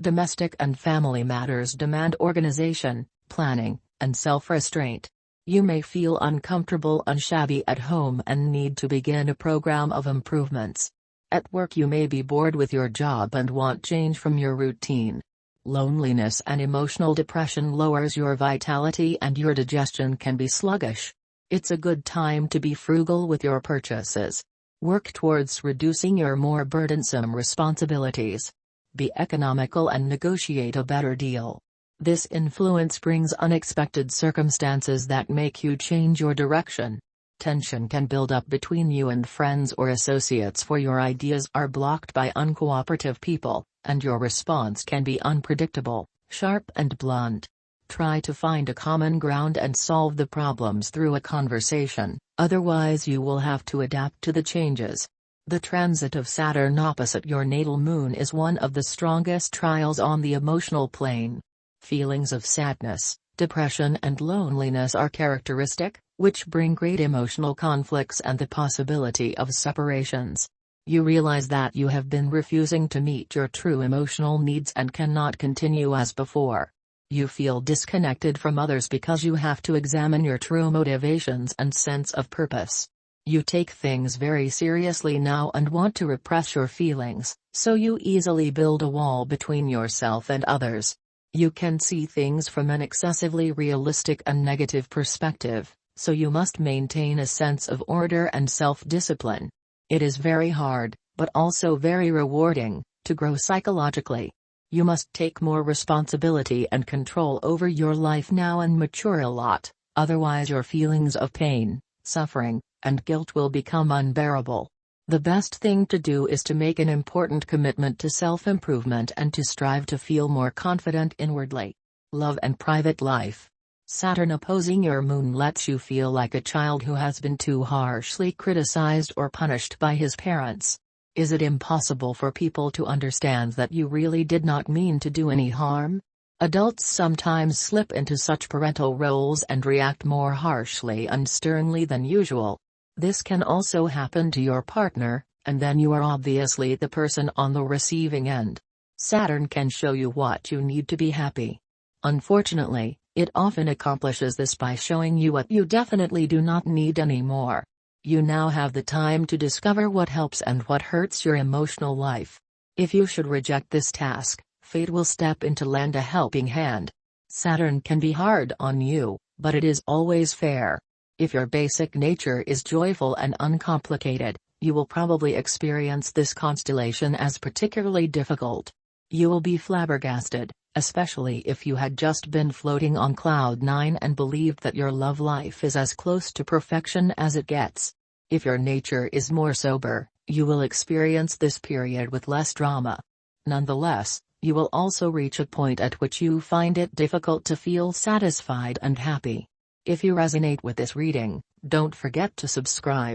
Domestic and family matters demand organization, planning, and self-restraint. You may feel uncomfortable and shabby at home and need to begin a program of improvements. At work you may be bored with your job and want change from your routine. Loneliness and emotional depression lowers your vitality and your digestion can be sluggish. It's a good time to be frugal with your purchases. Work towards reducing your more burdensome responsibilities. Be economical and negotiate a better deal. This influence brings unexpected circumstances that make you change your direction. Tension can build up between you and friends or associates, for your ideas are blocked by uncooperative people, and your response can be unpredictable, sharp and blunt. Try to find a common ground and solve the problems through a conversation, otherwise you will have to adapt to the changes. The transit of Saturn opposite your natal moon is one of the strongest trials on the emotional plane. Feelings of sadness, depression and loneliness are characteristic, which bring great emotional conflicts and the possibility of separations. You realize that you have been refusing to meet your true emotional needs and cannot continue as before. You feel disconnected from others because you have to examine your true motivations and sense of purpose. You take things very seriously now and want to repress your feelings, so you easily build a wall between yourself and others. You can see things from an excessively realistic and negative perspective, so you must maintain a sense of order and self-discipline. It is very hard, but also very rewarding, to grow psychologically. You must take more responsibility and control over your life now and mature a lot, otherwise your feelings of pain, suffering, and guilt will become unbearable. The best thing to do is to make an important commitment to self-improvement and to strive to feel more confident inwardly. Love and private life. Saturn opposing your moon lets you feel like a child who has been too harshly criticized or punished by his parents. Is it impossible for people to understand that you really did not mean to do any harm? Adults sometimes slip into such parental roles and react more harshly and sternly than usual. This can also happen to your partner, and then you are obviously the person on the receiving end. Saturn can show you what you need to be happy. Unfortunately, it often accomplishes this by showing you what you definitely do not need anymore. You now have the time to discover what helps and what hurts your emotional life. If you should reject this task, fate will step in to lend a helping hand. Saturn can be hard on you, but it is always fair. If your basic nature is joyful and uncomplicated, you will probably experience this constellation as particularly difficult. You will be flabbergasted, especially if you had just been floating on cloud 9 and believed that your love life is as close to perfection as it gets. If your nature is more sober, you will experience this period with less drama. Nonetheless, you will also reach a point at which you find it difficult to feel satisfied and happy. If you resonate with this reading, don't forget to subscribe.